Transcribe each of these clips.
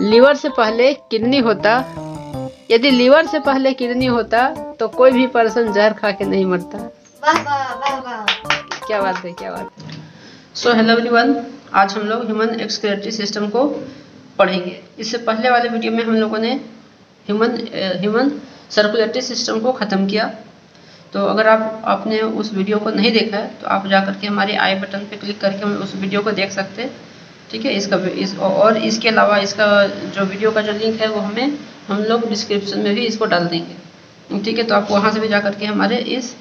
Liver से पहले kidney होता, यदि लीवर से पहले किडनी होता तो कोई भी पर्सन जहर खा के नहीं मरता। वाह वाह वाह वाह, क्या बात है, क्या बात है। सो हेलो एवरीवन, आज हम लोग ह्यूमन एक्सक्रीटरी सिस्टम को पढ़ेंगे। इससे पहले वाले वीडियो में हम लोगों ने ह्यूमन सर्कुलेटरी सिस्टम को ख़त्म किया। तो अगर आपने उस वीडियो को नहीं देखा है तो आप जा करके हमारे आई बटन पे क्लिक करके उस वीडियो को देख सकते हैं, ठीक है। और इसके अलावा इसका जो वीडियो का जो लिंक है वो हम लोग डिस्क्रिप्शन में भी इसको डाल देंगे, ठीक है। तो आप वहाँ से भी जा करके हमारे इस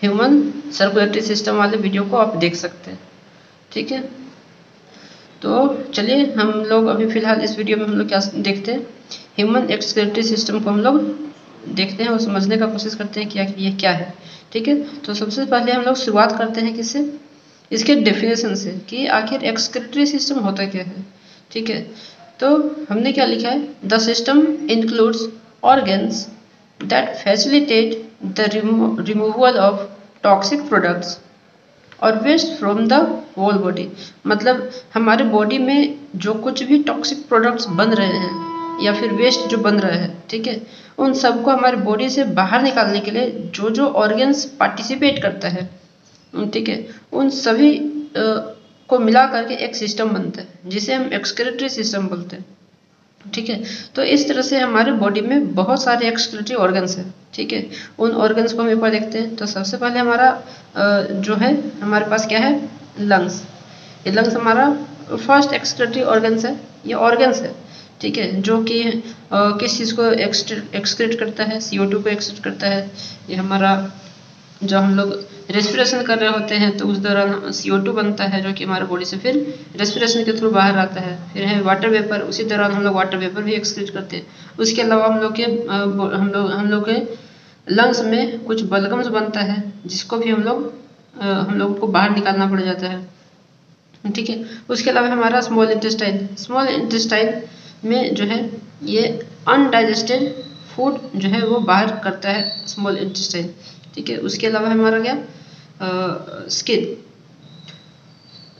ह्यूमन सर्कुलेटरी सिस्टम वाले वीडियो को आप देख सकते हैं, ठीक है। तो चलिए हम लोग अभी फ़िलहाल इस वीडियो में हम लोग क्या देखते हैं, ह्यूमन एक्सक्रीटरी सिस्टम को हम लोग देखते हैं और समझने का कोशिश करते हैं कि आखिर ये क्या है, ठीक है। तो सबसे पहले हम लोग शुरुआत करते हैं किससे, इसके डेफिनेशन से कि आखिर एक्सक्रीटरी सिस्टम होता क्या है, ठीक है। तो हमने क्या लिखा है, the system includes organs that facilitate the removal of toxic products और waste from the whole body. मतलब हमारे बॉडी में जो कुछ भी टॉक्सिक प्रोडक्ट्स बन रहे हैं या फिर वेस्ट जो बन रहा है, ठीक है, उन सबको हमारे बॉडी से बाहर निकालने के लिए जो जो ऑर्गन्स पार्टिसिपेट करता है, ठीक है, उन सभी को मिला करके एक सिस्टम बनता है जिसे हम एक्सक्रीटरी सिस्टम बोलते हैं, ठीक है। तो इस तरह से हमारे बॉडी में बहुत सारे एक्सक्रीटरी ऑर्गन्स हैं, ठीक है। उन ऑर्गन्स को हम एक बार देखते हैं। तो सबसे पहले हमारा जो है हमारे पास क्या है, लंग्स। ये लंग्स हमारा फर्स्ट एक्सक्रीटरी ऑर्गन्स है, ये ऑर्गन्स है, ठीक है, जो कि किस चीज़ को एक्सक्रीट करता है, CO2 को एक्सक्रीट करता है। ये हमारा जब हम लोग रेस्पिरेशन कर रहे होते हैं तो उस दौरान CO2 बनता है जो कि हमारे बॉडी से फिर रेस्पिरेशन के थ्रू बाहर आता है। फिर है वाटर वेपर, उसी दौरान हम लोग वाटर वेपर भी एक्सक्रीट करते हैं। उसके अलावा हम लोग के लंग्स में कुछ बलगम्स बनता है जिसको भी हम लोग को बाहर निकालना पड़ जाता है, ठीक है। उसके अलावा हमारा स्मॉल इंटेस्टाइन में जो है ये अनडाइजेस्टेड फूड जो है वो बाहर करता है स्मॉल इंटेस्टाइन, ठीक है। उसके अलावा हमारा क्या,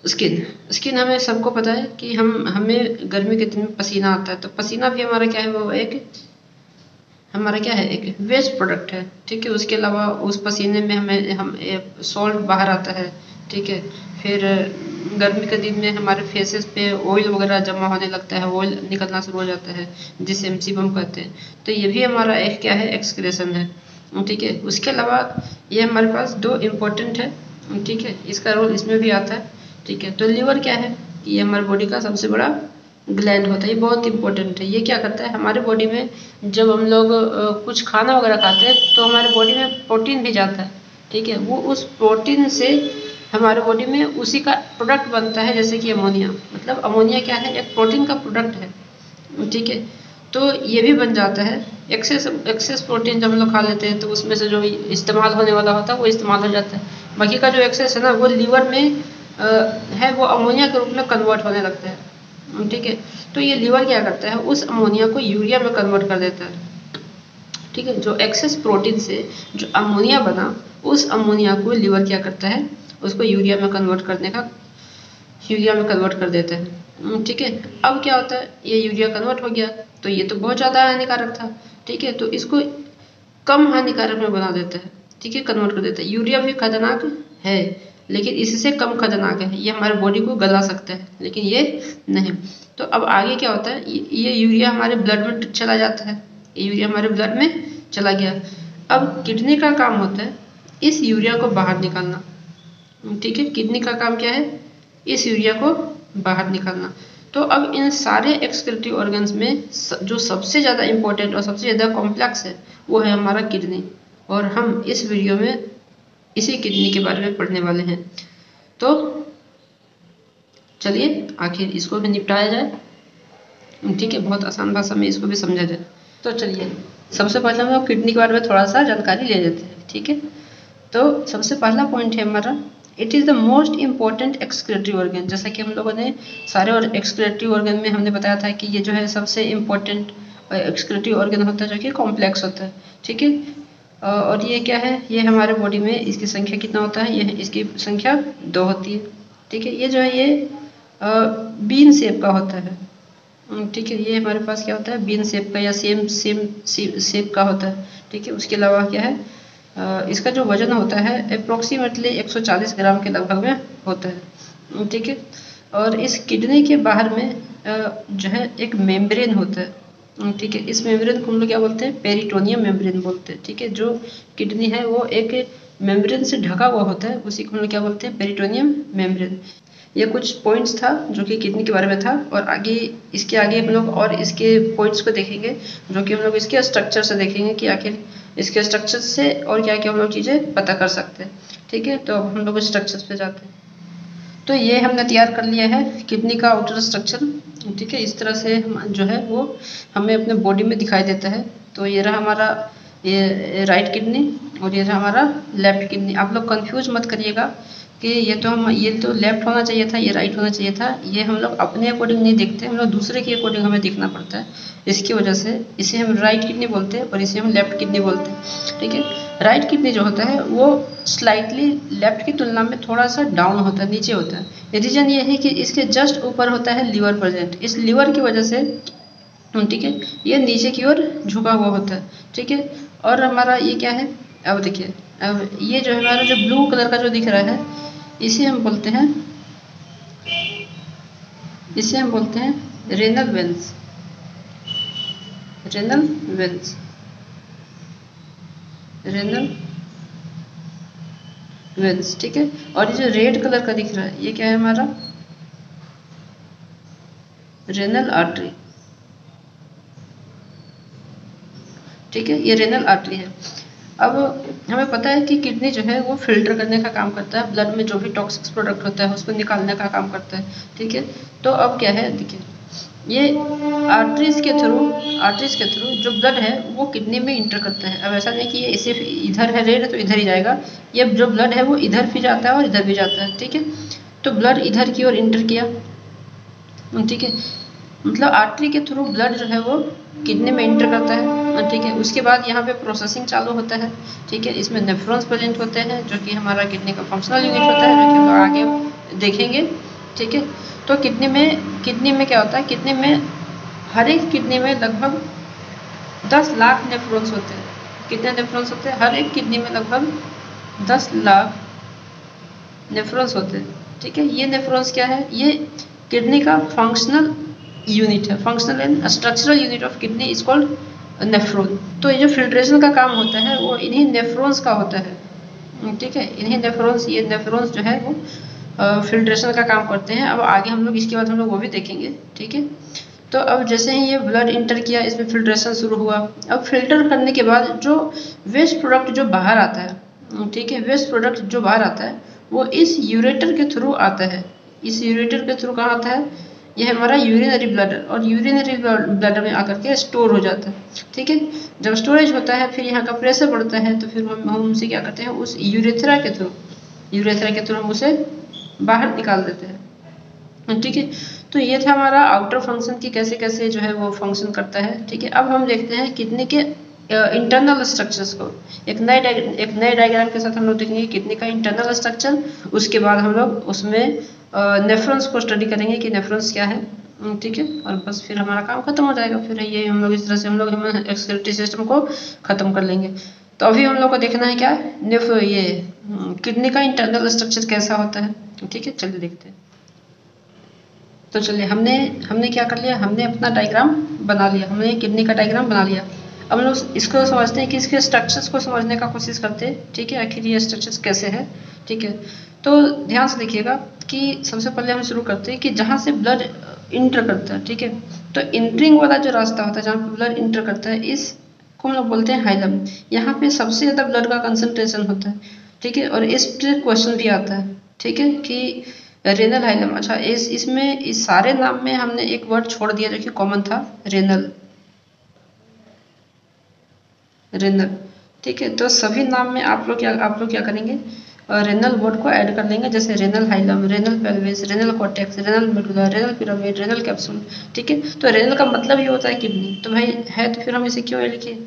स्किन हमें सबको पता है कि हमें गर्मी के दिन में पसीना आता है, तो पसीना भी हमारा क्या है, वो एक वेस्ट प्रोडक्ट है, ठीक है। उसके अलावा उस पसीने में हम सॉल्ट बाहर आता है, ठीक है। फिर गर्मी के दिन में हमारे फेसेस पे ऑयल वगैरह जमा होने लगता है, ऑयल निकलना शुरू हो जाता है जिसे हम सीबम कहते हैं। तो ये भी हमारा एक क्या है, एक्सक्रीशन है, ठीक है। उसके अलावा ये हमारे पास दो इम्पोर्टेंट है, ठीक है, इसका रोल इसमें भी आता है, ठीक है। तो लीवर क्या है, ये हमारे बॉडी का सबसे बड़ा ग्लैंड होता है, ये बहुत इंपॉर्टेंट है। ये क्या करता है, हमारे बॉडी में जब हम लोग कुछ खाना वगैरह खाते हैं तो हमारे बॉडी में प्रोटीन भी जाता है, ठीक है। वो उस प्रोटीन से हमारे बॉडी में उसी का प्रोडक्ट बनता है, जैसे कि अमोनिया। मतलब अमोनिया क्या है, एक प्रोटीन का प्रोडक्ट है, ठीक है। तो ये भी बन जाता है। एक्सेस प्रोटीन जब हम लोग खा लेते हैं तो उसमें से जो इस्तेमाल होने वाला होता है वो इस्तेमाल हो जाता है। बाकी का जो एक्सेस है ना, वो लीवर में है, वो अमोनिया के रूप में कन्वर्ट होने लगता है, ठीक है। तो ये लीवर क्या करता है, उस अमोनिया को यूरिया में कन्वर्ट कर देता है, ठीक है। जो एक्सेस प्रोटीन से जो अमोनिया बना, उस अमोनिया को लीवर क्या करता है, उसको यूरिया में कन्वर्ट कर देता है, ठीक है। अब क्या होता है, ये यूरिया कन्वर्ट हो गया तो ये तो बहुत ज़्यादा हानिकारक था, ठीक है। तो इसको कम हानिकारक में बना देता है, ठीक है, कन्वर्ट कर देता है। यूरिया भी खतरनाक है लेकिन इससे कम खतरनाक है, ये हमारे बॉडी को गला सकता है लेकिन ये नहीं। तो अब आगे क्या होता है, ये यूरिया हमारे ब्लड में चला जाता है, ये यूरिया हमारे ब्लड में चला गया। अब किडनी का काम होता है इस यूरिया को बाहर निकालना, ठीक है। किडनी का काम क्या है, इस यूरिया को बाहर निकालना। तो अब इन सारे एक्सक्रीटरी ऑर्गन्स में जो सबसे ज़्यादा इम्पोर्टेंट और सबसे ज़्यादा कॉम्प्लेक्स है वो है हमारा किडनी, और हम इस वीडियो में इसी किडनी के बारे में पढ़ने वाले हैं। तो चलिए आखिर इसको भी निपटाया जाए, ठीक है, बहुत आसान भाषा में इसको भी समझा जाए। तो चलिए सबसे पहले हम लोग किडनी के बारे में थोड़ा सा जानकारी ले लेते हैं, ठीक है। तो सबसे पहला पॉइंट है हमारा, it is the most important excretory organ. जैसा कि हम लोगों ने सारे और एक्सक्रीटरी ऑर्गन में हमने बताया था कि ये जो है सबसे इम्पोर्टेंट एक्सक्रीटरी ऑर्गन होता है जो कि कॉम्प्लेक्स होता है, ठीक है। और ये क्या है, ये हमारे बॉडी में इसकी संख्या कितना होता है, ये इसकी संख्या 2 होती है, ठीक है। ये जो है ये बीन शेप का होता है। ठीक है, ये हमारे पास क्या होता है, बीन शेप का या सेम शेप का होता है। ठीक है, उसके अलावा क्या है, इसका जो वजन होता है अप्रोक्सीमेटली 140 ग्राम के लगभग में होता है। ठीक है, और इस किडनी के बाहर में जो है एक मेम्ब्रेन होता है। ठीक है, इस मेम्ब्रेन को हम लोग क्या बोलते हैं, पेरिटोनियम मेम्ब्रेन बोलते हैं। ठीक है, जो किडनी है वो एक मेम्ब्रेन से ढका हुआ होता है, उसी को हम लोग क्या बोलते हैं, पेरिटोनियम मेम्ब्रेन। ये कुछ पॉइंट्स था जो कि किडनी के बारे में था, और आगे इसके आगे हम लोग और इसके पॉइंट्स को देखेंगे, जो कि हम लोग इसके स्ट्रक्चर से देखेंगे कि आखिर इसके स्ट्रक्चर से और क्या क्या हम लोग चीज़ें पता कर सकते हैं। ठीक है, तो अब हम लोग स्ट्रक्चर पे जाते हैं। तो ये हमने तैयार कर लिया है किडनी का आउटर स्ट्रक्चर। ठीक है, इस तरह से हम जो है वो हमें अपने बॉडी में दिखाई देता है। तो ये रहा हमारा ये राइट किडनी और ये रहा हमारा लेफ्ट किडनी। आप लोग कंफ्यूज मत करिएगा कि ये तो लेफ्ट होना चाहिए था, ये राइट होना चाहिए था। ये हम लोग अपने अकॉर्डिंग नहीं देखते, हम लोग दूसरे के अकॉर्डिंग हमें देखना पड़ता है। इसकी वजह से इसे हम राइट किडनी बोलते हैं और इसे हम लेफ्ट किडनी बोलते हैं। ठीक है, राइट किडनी जो होता है वो स्लाइटली लेफ्ट की तुलना में थोड़ा सा डाउन होता है, नीचे होता है। रीजन ये है कि इसके जस्ट ऊपर होता है लीवर प्रेजेंट। इस लीवर की वजह से ठीक है ये नीचे की ओर झुका हुआ होता है। ठीक है, और हमारा ये क्या है, अब देखिए, अब ये जो हमारा जो ब्लू कलर का जो दिख रहा है इसे हम बोलते हैं रेनल वेन्स। ठीक है, और ये जो रेड कलर का दिख रहा है ये क्या है, हमारा रेनल आर्टरी। ठीक है, ये रेनल आर्टरी है। अब हमें पता है कि किडनी जो है वो फिल्टर करने का काम करता है, ब्लड में जो भी टॉक्सिक प्रोडक्ट होता है उसको निकालने का काम करता है। ठीक है, तो अब क्या है, देखिए ये आर्टरीज के थ्रू जो ब्लड है वो किडनी में इंटर करता है। अब ऐसा नहीं कि ये सिर्फ इधर है रेड तो इधर ही जाएगा, ये जो ब्लड है वो इधर भी जाता है और इधर भी जाता है। ठीक है, तो ब्लड इधर की ओर इंटर किया। ठीक है, मतलब आर्टरी के थ्रू ब्लड जो है वो किडनी में इंटर करता है। ठीक है, उसके बाद यहाँ पे प्रोसेसिंग चालू होता है। ठीक है, इसमें नेफ्रॉन्स प्रेजेंट होते हैं जो कि हमारा किडनी का फंक्शनल यूनिट होता है, जो कि हम आगे देखेंगे। ठीक है, तो किडनी में क्या होता है, किडनी में हर एक किडनी में लगभग 10 लाख नेफ्रॉन्स होते हैं। कितने नेफ्रॉन्स होते हैं, हर एक किडनी में लगभग 10 लाख नेफ्रॉन्स होते हैं। ठीक है, ये नेफ्रॉन्स क्या है, ये किडनी का फंक्शनल यूनिट है। Functional and structural unit of kidney is called nephron. तो ये जो फिल्ट्रेशन का काम होता है वो इन्हीं नेफ्रॉन्स का होता है। ठीक है, इन्हीं नेफ्रॉन्स, ये नेफ्रॉन्स जो है वो फिल्ट्रेशन का काम करते हैं। अब आगे हम लोग इसके बाद हम लोग वो भी देखेंगे। ठीक है, तो अब जैसे ही ये ब्लड इंटर किया, इसमें फिल्ट्रेशन शुरू हुआ। अब फिल्टर करने के बाद जो वेस्ट प्रोडक्ट जो बाहर आता है, ठीक है, वेस्ट प्रोडक्ट जो बाहर आता है वो इस यूरेटर के थ्रू आता है। इस यूरेटर के थ्रू कहाँ आता है, ये हमारा यूरिनरी ब्लडर, और यूरिनरी ब्लडर में आकर के स्टोर हो जाता है। ठीक है, जब स्टोरेज होता है फिर यहाँ का प्रेशर बढ़ता है, तो फिर हम उसे क्या करते हैं, उस यूरेथ्रा के थ्रू हम उसे बाहर निकाल देते हैं। ठीक है, तो ये था हमारा आउटर फंक्शन की कैसे कैसे जो है वो फंक्शन करता है। ठीक है, अब हम देखते हैं किडनी के इंटरनल स्ट्रक्चर्स को। एक नए डायग्राम के साथ हम लोग देखेंगे किडनी का इंटरनल स्ट्रक्चर। उसके बाद हम लोग उसमें नेफ्रॉन्स को स्टडी करेंगे कि नेफ्रॉन्स क्या है। ठीक है, और बस फिर हमारा काम खत्म हो जाएगा। फिर ये हम लोग इस तरह से हम लोग ह्यूमन एक्सक्रीटरी सिस्टम को खत्म कर लेंगे। तो अभी हम लोग को देखना है क्या, ये किडनी का इंटरनल स्ट्रक्चर कैसा होता है। ठीक है, चलिए देखते हैं। तो चलिए हमने क्या कर लिया, हमने अपना डायग्राम बना लिया, हमने किडनी का डायग्राम बना लिया। अब हम लोग इसको समझते हैं कि इसके स्ट्रक्चर्स को समझने का कोशिश करते हैं। ठीक है, आखिर ये स्ट्रक्चर्स कैसे है। ठीक है, तो ध्यान से देखिएगा कि सबसे पहले हम शुरू करते हैं कि जहाँ से ब्लड इंटर करता है। ठीक है, तो इंटरिंग वाला जो रास्ता होता है जहाँ पे ब्लड इंटर करता है, इसको हम लोग बोलते हैं हाइलम। यहाँ पे सबसे ज़्यादा ब्लड का कंसंट्रेशन होता है। ठीक है, और इस पर क्वेश्चन भी आता है। ठीक है, कि रेनल हाइलम। अच्छा, इसमें इस सारे नाम में हमने एक वर्ड छोड़ दिया जो कि कॉमन था, रेनल। ठीक है, तो सभी नाम में आप लोग क्या करेंगे, रेनल वर्ड को ऐड कर लेंगे, जैसे renal hilum, renal pelvis, renal cortex, renal medulla, renal pyramid, renal capsule. ठीक है, तो रेनल का मतलब ही होता है किडनी। तो भाई है तो फिर हम इसे क्यों लिखे।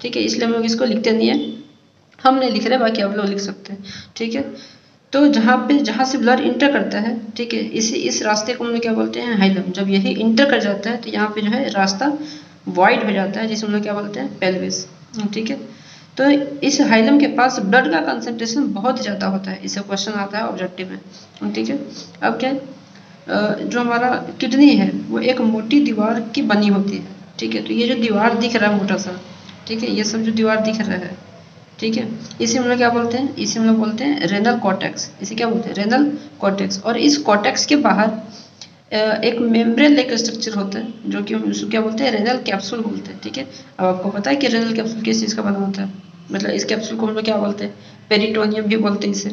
ठीक है, इसलिए हम लोग इसको लिखते नहीं है, हम नहीं लिख रहे, बाकी आप लोग लिख सकते हैं। ठीक है, तो जहाँ से ब्लड इंटर करता है, ठीक है, इस रास्ते को हम लोग क्या बोलते हैं, हाइलम। जब यही इंटर कर जाता है तो यहाँ पे जो है रास्ता वाइड हो जाता है, जिसे हम लोग क्या बोलते हैं, पेल्विस, ठीक है। तो इस हाइलम के पास ब्लड का कंसंट्रेशन बहुत ज़्यादा होता है, इससे क्वेश्चन आता है ऑब्जेक्टिव में, ठीक है। अब क्या जो हमारा किडनी है वो एक मोटी दीवार की बनी होती है, ठीक है। तो ये जो दीवार दिख रहा है मोटा सा, ठीक है, ये सब जो दीवार दिख रहा है, ठीक है, इसे हम लोग क्या बोलते हैं, इसे हम लोग बोलते हैं रेनल कॉर्टेक्स। इसे क्या बोलते हैं, रेनल कॉर्टेक्स। और इस कॉर्टेक्स के बाहर एक मेम्ब्रेन लाइक स्ट्रक्चर होता है, जो कि हम उसको क्या बोलते हैं, रेनल कैप्सूल बोलते हैं, ठीक है। अब आपको पता है कि रेनल कैप्सूल किस चीज़ का बना होता है, मतलब इस कैप्सूल को हम लोग क्या बोलते हैं, पेरिटोनियम भी बोलते हैं इसे,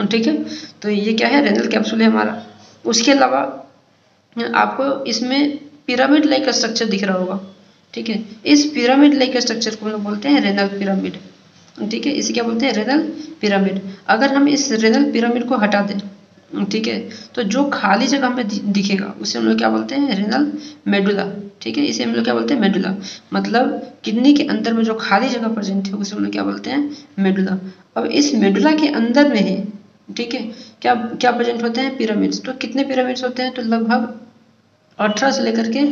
ठीक है। तो ये क्या है, रेनल कैप्सूल है हमारा। उसके अलावा आपको इसमें पिरामिड लाइक स्ट्रक्चर दिख रहा होगा, ठीक है। इस पिरामिड लाइक स्ट्रक्चर को हम लोग बोलते हैं रेनल पिरामिड, ठीक है। इसे क्या बोलते हैं, रेनल पिरामिड। अगर हम इस रेनल पिरामिड को हटा दें, ठीक है, तो जो खाली जगह हमें दिखेगा उसे हम लोग क्या बोलते हैं, रेनल मेडुला, ठीक है। इसे हम लोग क्या बोलते हैं, मेडुला। मतलब किडनी के अंदर में जो खाली जगह प्रेजेंट है उसे हम लोग क्या बोलते हैं, मेडुला। अब इस मेडुला के अंदर में ही, ठीक है, क्या क्या प्रेजेंट होते हैं, पिरामिड्स। तो कितने पिरामिड्स होते हैं, तो लगभग 18 से लेकर के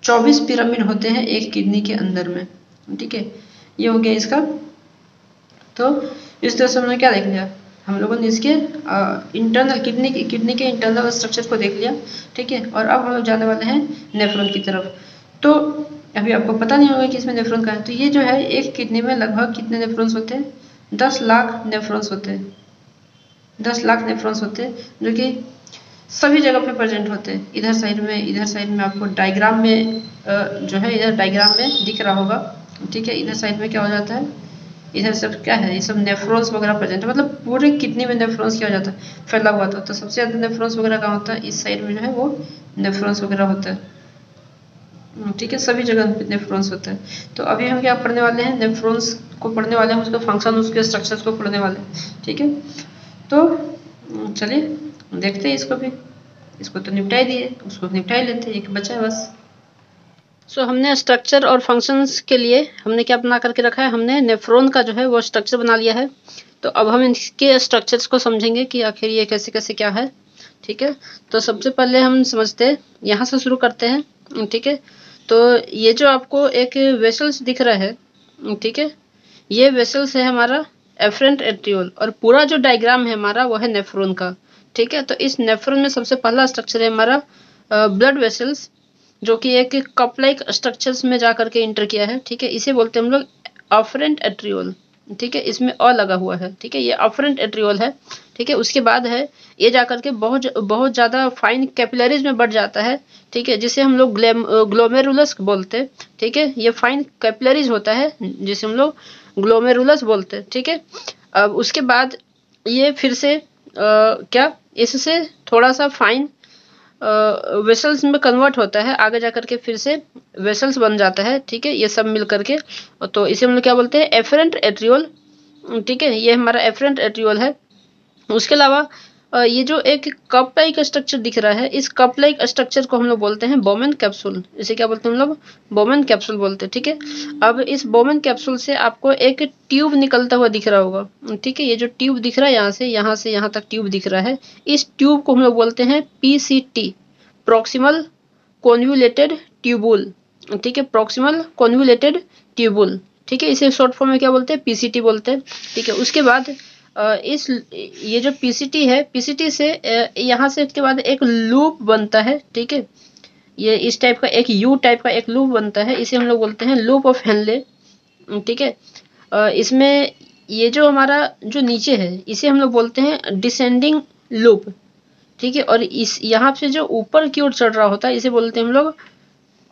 24 पिरामिड होते हैं एक किडनी के अंदर में, ठीक है। ये हो गया इसका। तो इस तरह से हमने क्या देख लिया, हम लोगों ने इसके इंटरनल किडनी के इंटरनल स्ट्रक्चर को देख लिया, ठीक है। और अब हम लोग जाने वाले हैं नेफ्रॉन की तरफ। तो अभी आपको पता नहीं होगा कि इसमें नेफ्रॉन का है। तो ये जो है एक किडनी में लगभग कितने नेफ्रॉन्स होते हैं, 10 लाख नेफ्रॉन्स होते हैं, 10 लाख नेफ्रॉन्स होते हैं, जो कि सभी जगह पे प्रेजेंट होते हैं। इधर साइड में आपको डायग्राम में जो है, इधर डायग्राम में दिख रहा होगा, ठीक है। इधर साइड में क्या हो जाता है, इधर सब क्या है, ये सब नेफ्रॉन्स वगैरह प्रेजेंट है, मतलब पूरे किडनी में नेफ्रॉन्स क्या हो जाता है, फैला हुआ था। तो सबसे ज़्यादा नेफ्रॉन्स वगैरह कहाँ होता है, इस साइड में जो है वो नेफ्रॉन्स वगैरह होता है, ठीक है। सभी जगह नेफ्रॉन्स होता है। तो अभी हम क्या पढ़ने वाले हैं, नेफ्रॉन्स को पढ़ने वाले हैं, उसका फंक्शन, उसके स्ट्रक्चर्स को पढ़ने वाले हैं, ठीक है। तो चलिए देखते हैं इसको भी। इसको तो निपटाई दिए, उसको निपटाई लेते हैं, एक बचा है बस। सो हमने स्ट्रक्चर और फंक्शंस के लिए हमने क्या बना करके रखा है, हमने नेफ्रॉन का जो है वो स्ट्रक्चर बना लिया है। तो अब हम इसके स्ट्रक्चर्स को समझेंगे कि आखिर ये कैसे कैसे क्या है, ठीक है। तो सबसे पहले हम समझते हैं, यहाँ से शुरू करते हैं, ठीक है। तो ये जो आपको एक वेसल्स दिख रहा है, ठीक है, ये वेसल्स है हमारा एफरेंट एट्रियोल, और पूरा जो डायग्राम है हमारा वो है नेफ्रॉन का, ठीक है। तो इस नेफ्रॉन में सबसे पहला स्ट्रक्चर है हमारा ब्लड वेसल्स, जो कि एक कप लाइक स्ट्रक्चर्स में जा करके इंटर किया है, ठीक है। इसे बोलते हैं हम लोग अफरेंट एट्रियोल, ठीक है। इसमें अ लगा हुआ है, ठीक है, ये अफरेंट एट्रियोल है, ठीक है। उसके बाद है ये जा करके बहुत ज़्यादा फाइन कैपिलरीज में बढ़ जाता है, ठीक है, जिसे हम लोग ग्लोमेरुलस बोलते हैं, ठीक है। ये फाइन कैपिलरीज होता है जिसे हम लोग ग्लोमेरुलस बोलते हैं, ठीक है। अब उसके बाद ये फिर से क्या इससे थोड़ा सा फाइन वेसल्स में कन्वर्ट होता है, आगे जा करके फिर से वेसल्स बन जाता है, ठीक है, ये सब मिल करके। तो इसे हम लोग क्या बोलते हैं, एफरेंट एट्रियोल, ठीक है, ये हमारा एफरेंट एट्रियोल है। उसके अलावा ये जो एक कप लाइक स्ट्रक्चर दिख रहा है, इस कप लाइक स्ट्रक्चर को हम लोग बोलते हैं बोमेन कैप्सूल। इसे क्या बोलते हैं हम लोग, बोमेन कैप्सूल बोलते हैं, ठीक है। अब इस बोमेन कैप्सूल से आपको एक ट्यूब निकलता हुआ दिख रहा होगा, ठीक है। ये जो ट्यूब दिख रहा है यहाँ से यहाँ तक ट्यूब दिख रहा है, इस ट्यूब को हम लोग बोलते हैं PCT, प्रॉक्सिमल कॉन्वुलेटेड ट्यूबुल, ठीक है, प्रॉक्सिमल कॉन्वुलेटेड ट्यूबुल, ठीक है। इसे शॉर्ट फॉर्म में क्या बोलते हैं, PCT बोलते हैं, ठीक है। उसके बाद ये जो PCT है, PCT से यहाँ से इसके बाद एक लूप बनता है, ठीक है। ये इस टाइप का एक U टाइप का एक लूप बनता है, इसे हम लोग बोलते हैं लूप ऑफ हेनले, ठीक है। इसमें ये जो हमारा जो नीचे है इसे हम लोग बोलते हैं डिसेंडिंग लूप, ठीक है। और इस यहाँ से जो ऊपर की ओर चढ़ रहा होता है इसे बोलते हैं हम लोग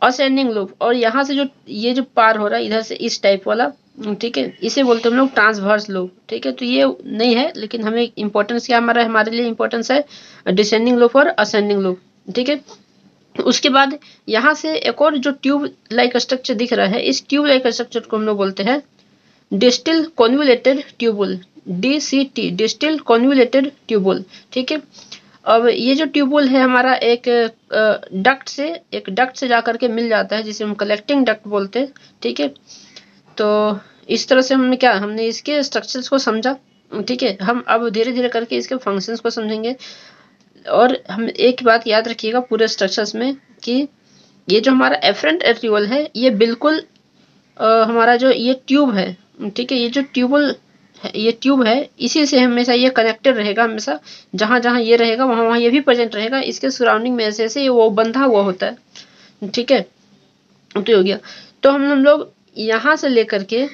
असेंडिंग लूप। और यहाँ से जो ये जो पार हो रहा है इधर से इस टाइप वाला, ठीक है, इसे बोलते हैं हम लोग ट्रांसवर्स लूप, ठीक है। तो ये नहीं है, लेकिन हमें इंपॉर्टेंस क्या हमारे लिए इंपॉर्टेंस है डिसेंडिंग लूप और असेंडिंग लूप, ठीक है। उसके बाद यहाँ से एक और जो ट्यूब लाइक स्ट्रक्चर दिख रहा है, इस ट्यूब लाइक स्ट्रक्चर को हम लोग बोलते हैं distil convoluted tubule, DCT, distil convoluted tubule, ठीक है। अब ये जो ट्यूबुल है हमारा एक डक्ट से जा करके मिल जाता है, जिसे हम कलेक्टिंग डक्ट बोलते हैं, ठीक है। तो इस तरह से हमने इसके स्ट्रक्चर्स को समझा, ठीक है, हम अब धीरे धीरे करके इसके फंक्शंस को समझेंगे। और हम एक बात याद रखिएगा पूरे स्ट्रक्चर्स में कि ये जो हमारा एफरेंट एट्रियोल है ये बिल्कुल हमारा जो ये ट्यूब है, ठीक है, ये जो ये ट्यूब है इसी से हमेशा ये कनेक्टेड रहेगा। हमेशा जहाँ जहाँ ये रहेगा वहाँ वहाँ ये भी प्रेजेंट रहेगा। इसके सराउंडिंग में ऐसे ऐसे वो बंधा हुआ होता है, ठीक है। तो हो गया। तो हम लोग यहाँ से लेकर के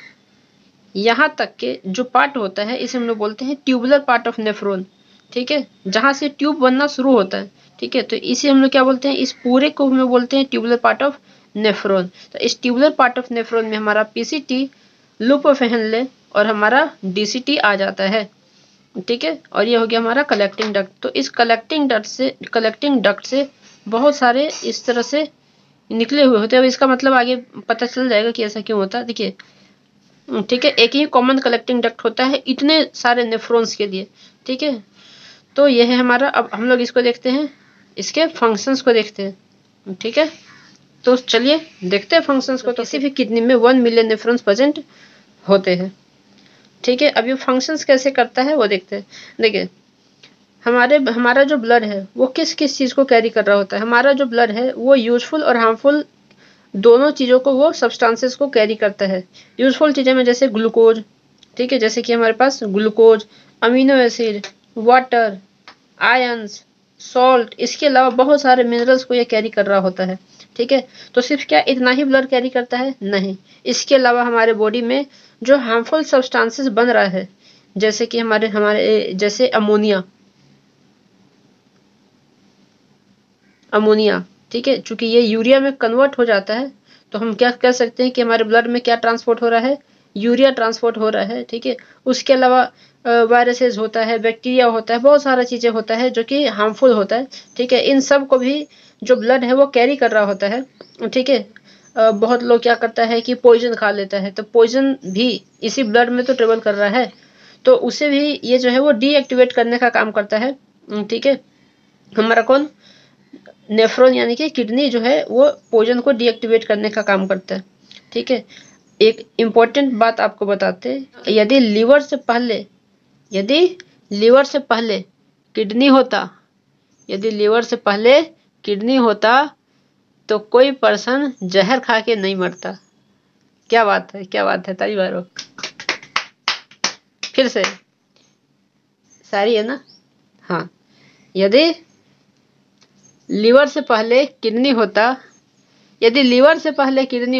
यहाँ तक के जो पार्ट होता है इसे हम लोग बोलते हैं ट्यूबुलर पार्ट ऑफ नेफ्रॉन, ठीक है, जहाँ से ट्यूब बनना शुरू होता है, ठीक है। तो इसे हम लोग क्या बोलते हैं, इस पूरे को हम लोग बोलते हैं ट्यूबुलर पार्ट ऑफ नेफ्रॉन। तो इस ट्यूबुलर पार्ट ऑफ नेफ्रॉन में हमारा पीसीटी, लूप ऑफ हेनले और हमारा डीसीटी आ जाता है, ठीक है। और ये हो गया हमारा कलेक्टिंग डक्ट। तो इस कलेक्टिंग डक्ट से बहुत सारे इस तरह से निकले हुए होते हैं। अब इसका मतलब आगे पता चल जाएगा कि ऐसा क्यों होता है। देखिए, ठीक है, एक ही कॉमन कलेक्टिंग डक्ट होता है इतने सारे नेफ्रॉन्स के लिए, ठीक है। तो यह है हमारा। अब हम लोग इसको देखते हैं, इसके फंक्शंस को देखते हैं, ठीक है। तो चलिए देखते हैं फंक्शंस को। तो किसी भी किडनी में 1 मिलियन नेफ्रॉन्स प्रेजेंट होते हैं, ठीक है। अब ये फंक्शंस कैसे करता है वो देखते हैं। देखिए, हमारा जो ब्लड है वो किस किस चीज़ को कैरी कर रहा होता है। हमारा जो ब्लड है वो यूजफुल और हार्मफुल दोनों चीज़ों को, वो सब्सटेंसेस को कैरी करता है। यूजफुल चीज़ें में जैसे ग्लूकोज, ठीक है, जैसे कि हमारे पास glucose, amino acid, water, ions, salt, इसके अलावा बहुत सारे मिनरल्स को ये कैरी कर रहा होता है, ठीक है। तो सिर्फ क्या इतना ही ब्लड कैरी करता है? नहीं, इसके अलावा हमारे बॉडी में जो हार्मफुल सब्सटेंसेस बन रहा है, जैसे कि हमारे जैसे अमोनिया, ठीक है, चूंकि ये यूरिया में कन्वर्ट हो जाता है तो हम क्या कह सकते हैं कि हमारे ब्लड में क्या ट्रांसपोर्ट हो रहा है, यूरिया ट्रांसपोर्ट हो रहा है, ठीक है। उसके अलावा वायरसेस होता है, बैक्टीरिया होता है, बहुत सारा चीज़ें होता है जो कि हार्मफुल होता है, ठीक है। इन सब को भी जो ब्लड है वो कैरी कर रहा होता है, ठीक है। बहुत लोग क्या करता है कि पॉइजन खा लेता है, तो पॉइजन भी इसी ब्लड में तो ट्रेवल कर रहा है, तो उसे भी ये जो है वो डीएक्टिवेट करने का काम करता है, ठीक है। हमारा कौन, नेफ्रॉन यानी कि किडनी जो है वो पॉइजन को डीएक्टिवेट करने का काम करता है, ठीक है। एक इम्पोर्टेंट बात आपको बताते हैं, यदि लीवर से पहले किडनी होता, यदि लीवर से पहले किडनी होता तो कोई पर्सन जहर खा के नहीं मरता। क्या बात है, क्या बात है, ताली मारो फिर से, सारी है ना। हाँ, यदि लीवर से पहले किडनी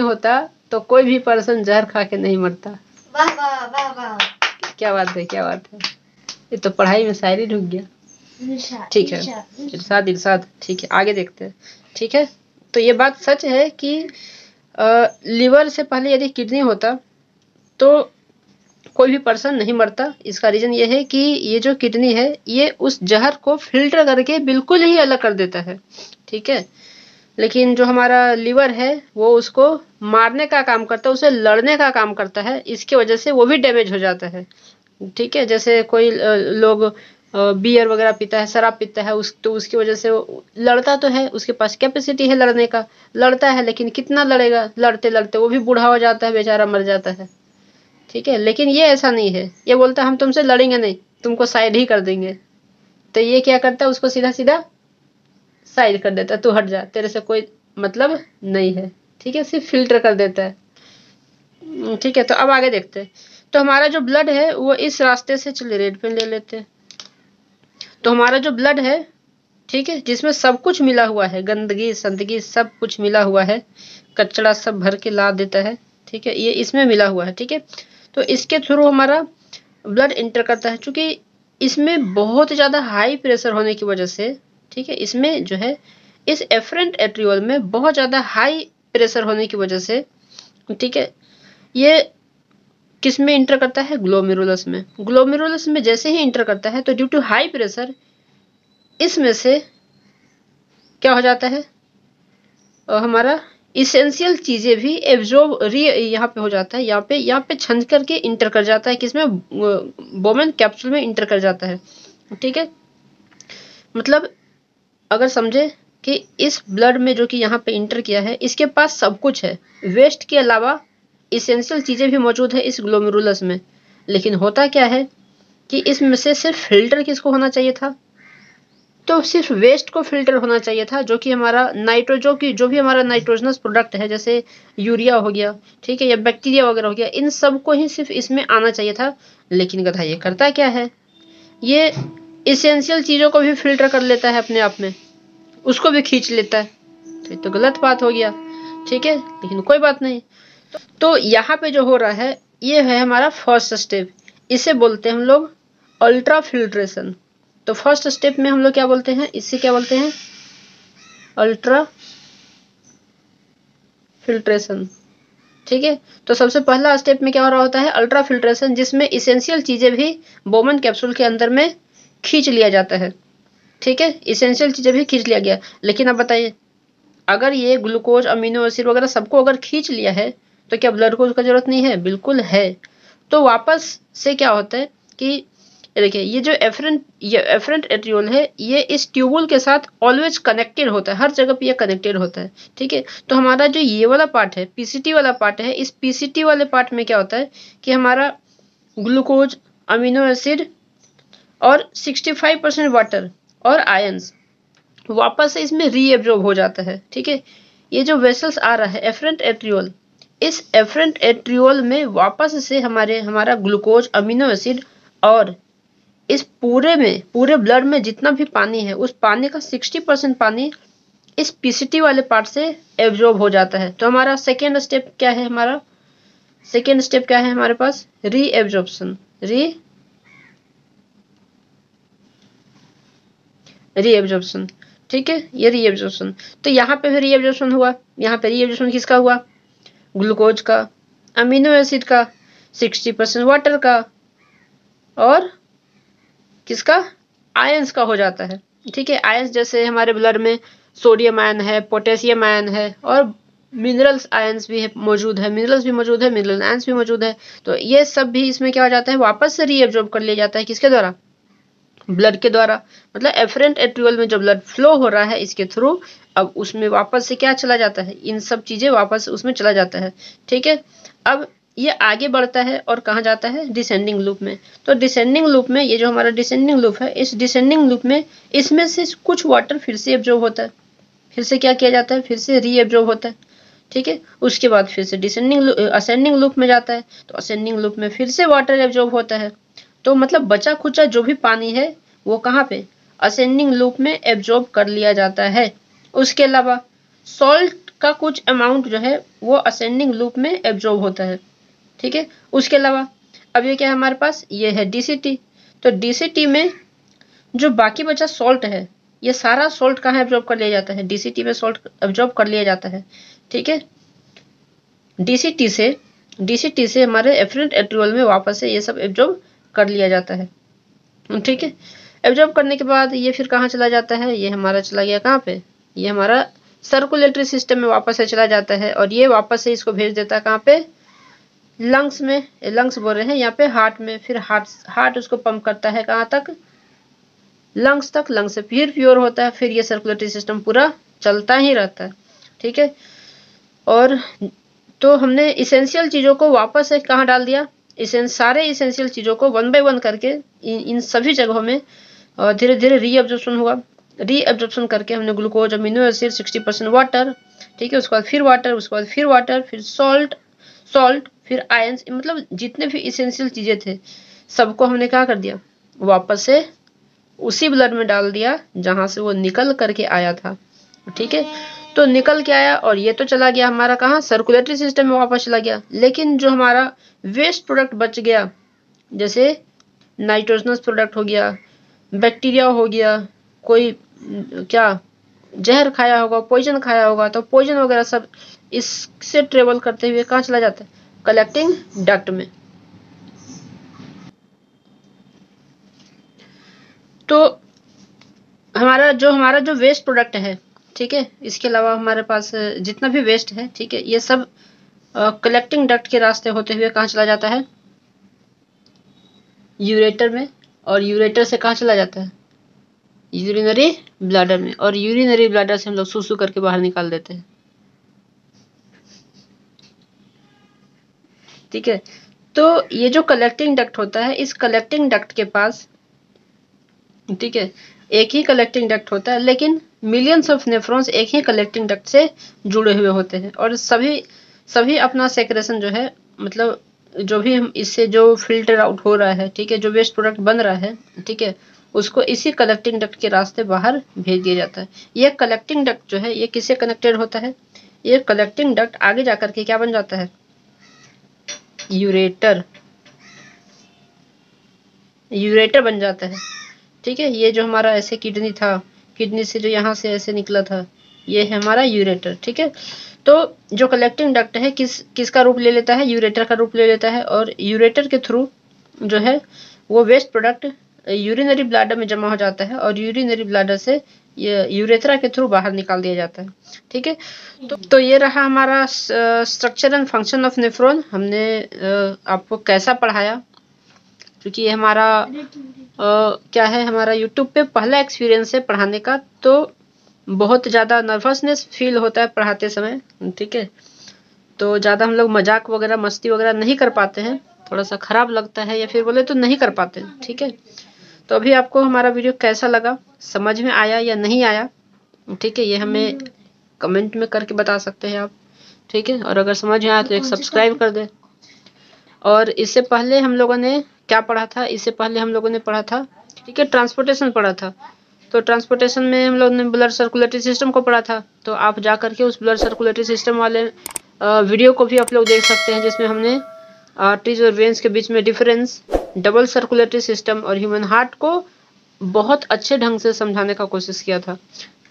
होता तो कोई भी पर्सन जहर खा के नहीं मरता। वाह वाह वाह वाह, क्या बात है, क्या बात है, ये तो पढ़ाई में शायरी ढुक गया। ठीक है, इरशाद, ठीक है, आगे देखते हैं, ठीक है। तो ये बात सच है कि लीवर से पहले यदि किडनी होता तो कोई भी पर्सन नहीं मरता। इसका रीजन ये है कि ये जो किडनी है ये उस जहर को फिल्टर करके बिल्कुल ही अलग कर देता है, ठीक है। लेकिन जो हमारा लीवर है वो उसको मारने का काम करता है, उसे लड़ने का काम करता है, इसकी वजह से वो भी डैमेज हो जाता है, ठीक है। जैसे कोई लोग बियर वगैरह पीता है, शराब पीता है, तो उसकी वजह से वो लड़ता तो है, उसके पास कैपेसिटी है लड़ने का, लड़ता है, लेकिन कितना लड़ेगा, लड़ते लड़ते वो भी बूढ़ा हो जाता है, बेचारा मर जाता है, ठीक है। लेकिन ये ऐसा नहीं है, ये बोलता है हम तुमसे लड़ेंगे नहीं, तुमको साइड ही कर देंगे। तो ये क्या करता है, उसको सीधा सीधा साइड कर देता है, तू हट जा, तेरे से कोई मतलब नहीं है, ठीक है, सिर्फ फिल्टर कर देता है, ठीक है। तो अब आगे देखते हैं। तो हमारा जो ब्लड है वो इस रास्ते से, चलिए रेड पेन ले लेते हैं। तो हमारा जो ब्लड है, ठीक है, जिसमें सब कुछ मिला हुआ है, गंदगी संदगी सब कुछ मिला हुआ है, कचरा सब भर के ला देता है, ठीक है, ये इसमें मिला हुआ है, ठीक है। तो इसके थ्रू हमारा ब्लड इंटर करता है। चूंकि इसमें बहुत ज़्यादा हाई प्रेशर होने की वजह से, ठीक है, इसमें जो है इस एफरेंट एट्रियोल में बहुत ज़्यादा हाई प्रेशर होने की वजह से, ठीक है, ये किस में इंटर करता है, ग्लोमेरुलस में। ग्लोमेरुलस में जैसे ही इंटर करता है तो ड्यू टू हाई प्रेशर इसमें से क्या हो जाता है, हमारा इसेंशियल चीज़ें भी एब्जॉर्ब यहाँ पे हो जाता है, यहाँ पे छंद करके इंटर कर जाता है, किसमें, बोमेन कैप्सूल में इंटर कर जाता है, ठीक है। मतलब अगर समझे कि इस ब्लड में जो कि यहाँ पे इंटर किया है इसके पास सब कुछ है, वेस्ट के अलावा इसेंशियल चीज़ें भी मौजूद है इस ग्लोमेरुलस में। लेकिन होता क्या है कि इसमें से सिर्फ फिल्टर किसको होना चाहिए था, तो सिर्फ वेस्ट को फिल्टर होना चाहिए था, जो कि हमारा जो भी हमारा नाइट्रोजनस प्रोडक्ट है, जैसे यूरिया हो गया, ठीक है, या बैक्टीरिया वगैरह हो गया, इन सब को ही सिर्फ इसमें आना चाहिए था। लेकिन गधा ये करता क्या है, ये इसेंशियल चीजों को भी फिल्टर कर लेता है अपने आप में, उसको भी खींच लेता है। तो गलत बात हो गया, ठीक है, लेकिन कोई बात नहीं। तो यहाँ पे जो हो रहा है ये है हमारा फर्स्ट स्टेप, इसे बोलते हैं हम लोग अल्ट्रा फिल्ट्रेशन। तो फर्स्ट स्टेप में हम लोग क्या बोलते हैं, इसे क्या बोलते हैं, अल्ट्रा फिल्ट्रेशन, ठीक है। तो सबसे पहला स्टेप में क्या हो रहा होता है, अल्ट्रा फिल्ट्रेशन, जिसमें इसेंशियल चीजें भी बोमन कैप्सूल के अंदर में खींच लिया जाता है, ठीक है, इसेंशियल चीजें भी खींच लिया गया। लेकिन अब बताइए, अगर ये ग्लूकोज, अमीनो एसिड वगैरह सबको अगर खींच लिया है तो क्या ब्लड को उसका जरूरत नहीं है, बिल्कुल है। तो वापस से क्या होता है कि देखिए, ये जो एफरेंट एट्रियोल है, ये इस ट्यूबुल के साथ ऑलवेज कनेक्टेड होता है, हर जगह पे ये कनेक्टेड होता है, ठीक है। तो हमारा जो ये वाला पार्ट है, पीसीटी वाला पार्ट है, इस पीसीटी वाले पार्ट में क्या होता है कि हमारा ग्लूकोज, अमीनो एसिड और 65% वाटर और आयंस वापस से इसमें रीएब्जॉर्ब हो जाता है, ठीक है। ये जो वेसल्स आ रहा है एफरेंट एट्रियोल, इस एफरेंट एट्रियोल में वापस से हमारा ग्लूकोज, अमीनो एसिड और इस पूरे ब्लड में जितना भी पानी है, उस पानी का 60% पानी इस पीसीटी वाले पार्ट से एब्जॉर्ब हो जाता है। तो हमारा सेकेंड स्टेप क्या है, हमारे पास रीएब्जॉर्प्शन, रीएब्जॉर्प्शन, ठीक है, ये रीएब्जॉर्प्शन। तो यहाँ पे रीएब्जॉर्प्शन हुआ, यहाँ पे रीएब्जॉर्प्शन किसका हुआ, ग्लूकोज का, अमीनो एसिड का, 60% वाटर का और किसका, आयंस का हो जाता है, ठीक है। आयंस जैसे हमारे ब्लड में सोडियम आयन है, पोटेशियम आयन है और मिनरल्स आयंस भी मौजूद है, मिनरल आयंस भी मौजूद है। तो ये सब भी इसमें क्या हो जाता है, वापस से रीएब्जॉर्ब कर लिया जाता है, किसके द्वारा, ब्लड के द्वारा। मतलब एफरेंट एट्रियोल में जो ब्लड फ्लो हो रहा है इसके थ्रू, अब उसमें वापस से क्या चला जाता है, इन सब चीजें वापस उसमें चला जाता है, ठीक है। अब ये आगे बढ़ता है और कहाँ जाता है, डिसेंडिंग लूप में। तो डिसेंडिंग लूप में, ये जो हमारा डिसेंडिंग लूप है, इस डिसेंडिंग लूप में इसमें से कुछ वाटर फिर से एब्जॉर्ब होता है, फिर से क्या किया जाता है, फिर से रीएब्जॉर्ब होता है, ठीक है। उसके बाद फिर से असेंडिंग लूप में जाता है, तो असेंडिंग लूप में फिर से वाटर एब्जॉर्ब होता है। तो मतलब बचा खुचा जो भी पानी है वो कहाँ पे, असेंडिंग लूप में एब्जॉर्ब कर लिया जाता है। उसके अलावा सॉल्ट का कुछ अमाउंट जो है वो असेंडिंग लूप में एब्जॉर्ब होता है, ठीक है। उसके अलावा अब ये क्या है हमारे पास, ये है डीसीटी। तो डीसीटी में जो बाकी बचा सॉल्ट है, ये सारा सॉल्ट कहाँ एब्जॉर्ब कर लिया जाता है, डीसीटी में सॉल्ट एब्जॉर्ब कर लिया जाता है, ठीक है। डीसीटी से हमारे एफरेंट एट्रियोल में वापस से ये सब एब्जॉर्ब कर लिया जाता है, ठीक है। एब्जॉर्ब करने के बाद ये फिर कहाँ चला जाता है, ये हमारा चला गया कहाँ पे, ये हमारा सर्कुलेटरी सिस्टम में वापस से चला जाता है और ये वापस से इसको भेज देता है कहाँ पे, लंग्स में, लंग्स बोल रहे हैं यहाँ पे, हार्ट में। फिर हार्ट उसको पंप करता है कहाँ तक, लंग्स तक। लंग्स से फिर प्योर होता है, फिर ये सर्कुलेटरी सिस्टम पूरा चलता ही रहता है, ठीक है। और तो हमने इसेंशियल चीजों को वापस से कहाँ डाल दिया, सारे इसेंशियल चीजों को 1 by 1 करके इन सभी जगहों में धीरे धीरे रीअब्जॉर्प्शन हुआ। रीअब्जॉर्प्शन करके हमने ग्लूकोज, अमीनो एसिड, 60% वाटर, ठीक है, उसके बाद फिर वाटर, उसके बाद फिर वाटर, फिर सॉल्ट, फिर आयंस, मतलब जितने भी इसेंशियल चीजें थे सबको हमने क्या कर दिया, वापस से उसी ब्लड में डाल दिया जहां से वो निकल करके आया था, ठीक है। तो निकल के आया और ये तो चला गया हमारा कहाँ, सर्कुलेटरी सिस्टम में वापस चला गया। लेकिन जो हमारा वेस्ट प्रोडक्ट बच गया, जैसे नाइट्रोजनस प्रोडक्ट हो गया, बैक्टीरिया हो गया, कोई क्या जहर खाया होगा, पॉइजन खाया होगा, तो पॉइजन वगैरह सब इससे ट्रेवल करते हुए कहाँ चला जाता है, कलेक्टिंग डक्ट में। तो हमारा जो वेस्ट प्रोडक्ट है, ठीक है, इसके अलावा हमारे पास जितना भी वेस्ट है, ठीक है, ये सब कलेक्टिंग डक्ट के रास्ते होते हुए कहाँ चला जाता है, यूरेटर में। और यूरेटर से कहाँ चला जाता है, यूरिनरी ब्लैडर में। और यूरिनरी ब्लैडर से हम लोग सूसू करके बाहर निकाल देते हैं, ठीक है। तो ये जो कलेक्टिंग डक्ट होता है, इस कलेक्टिंग डक्ट के पास, ठीक है, एक ही कलेक्टिंग डक्ट होता है, लेकिन मिलियंस ऑफ नेफ्रॉन्स एक ही कलेक्टिंग डक्ट से जुड़े हुए होते हैं और सभी अपना सेक्रेशन जो है, मतलब जो भी हम इससे जो फिल्टर आउट हो रहा है, ठीक है, जो वेस्ट प्रोडक्ट बन रहा है, ठीक है, उसको इसी कलेक्टिंग डक्ट के रास्ते बाहर भेज दिया जाता है। ये कलेक्टिंग डक्ट जो है ये किससे कनेक्टेड होता है? ये कलेक्टिंग डक्ट आगे जाकर के क्या बन जाता है? यूरेटर बन जाता है, ठीक है। ये जो हमारा ऐसे किडनी था, किडनी से जो यहाँ से ऐसे निकला था, ये है हमारा यूरेटर, ठीक है। तो जो कलेक्टिंग डक्ट है किसका रूप ले लेता है? यूरेटर का रूप ले लेता है और यूरेटर के थ्रू जो है वो वेस्ट प्रोडक्ट यूरिनरी ब्लैडर में जमा हो जाता है और यूरिनरी ब्लैडर से ये यूरेथ्रा के थ्रू बाहर निकाल दिया जाता है, ठीक है। तो ये रहा हमारा structure and function of nephron. हमने आपको कैसा पढ़ाया, क्योंकि ये हमारा क्या है, हमारा यूट्यूब पे पहला एक्सपीरियंस है पढ़ाने का, तो बहुत ज़्यादा नर्वसनेस फील होता है पढ़ाते समय, ठीक है। तो ज़्यादा हम लोग मजाक वगैरह मस्ती वगैरह नहीं कर पाते हैं, थोड़ा सा खराब लगता है या फिर बोले तो नहीं कर पाते हैं, ठीक है। तो अभी आपको हमारा वीडियो कैसा लगा, समझ में आया या नहीं आया, ठीक है, ये हमें कमेंट में करके बता सकते हैं आप, ठीक है। और अगर समझ में आया तो एक सब्सक्राइब कर दें। और इससे पहले हम लोगों ने क्या पढ़ा था? इससे पहले हम लोगों ने पढ़ा था, ठीक है, ट्रांसपोर्टेशन पढ़ा था। तो ट्रांसपोर्टेशन में हम लोगों ने ब्लड सर्कुलेटरी सिस्टम को पढ़ा था। तो आप जा करके उस ब्लड सर्कुलेटरी सिस्टम वाले वीडियो को भी आप लोग देख सकते हैं, जिसमें हमने आर्टरीज और वेन्स के बीच में डिफरेंस, डबल सर्कुलेटरी सिस्टम और ह्यूमन हार्ट को बहुत अच्छे ढंग से समझाने का कोशिश किया था,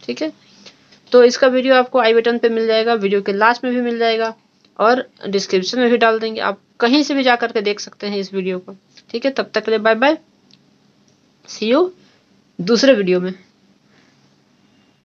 ठीक है। तो इसका वीडियो आपको आई बटन पे मिल जाएगा, वीडियो के लास्ट में भी मिल जाएगा और डिस्क्रिप्शन में भी डाल देंगे, आप कहीं से भी जा करके देख सकते हैं इस वीडियो को, ठीक है। तब तक के लिए बाय बाय, सी यू दूसरे वीडियो में।